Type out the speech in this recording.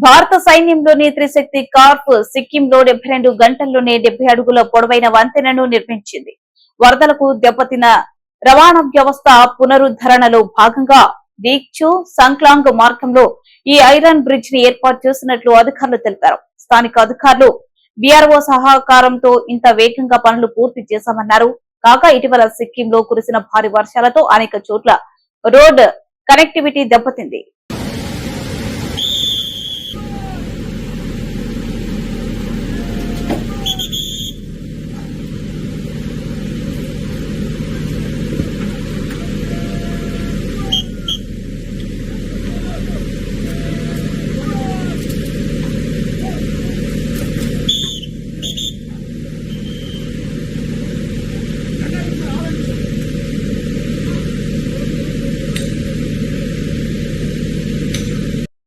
భారత సైన్యంలోని త్రిశక్తి కార్ప్ సిక్కింలో 72 గంటల్లోనే 70 అడుగుల పొడవైన వంతెనను నిర్మించింది. వరదలకు దెబ్బతిన్న రవాణా వ్యవస్థ పునరుద్ధరణలో భాగంగా దీక్షు సంక్లాంగ్ మార్గంలో ఈ ఐరన్ బ్రిడ్జ్ ని ఏర్పాటు చేసినట్లు అధికారులు తెలిపారు. స్థానిక అధికారులు బీఆర్ఓ సహకారంతో ఇంత వేగంగా పనులు పూర్తి చేశామన్నారు. కాగా ఇటీవల సిక్కింలో కురిసిన భారీ వర్షాలతో అనేక చోట్ల రోడ్ కనెక్టివిటీ దెబ్బతింది.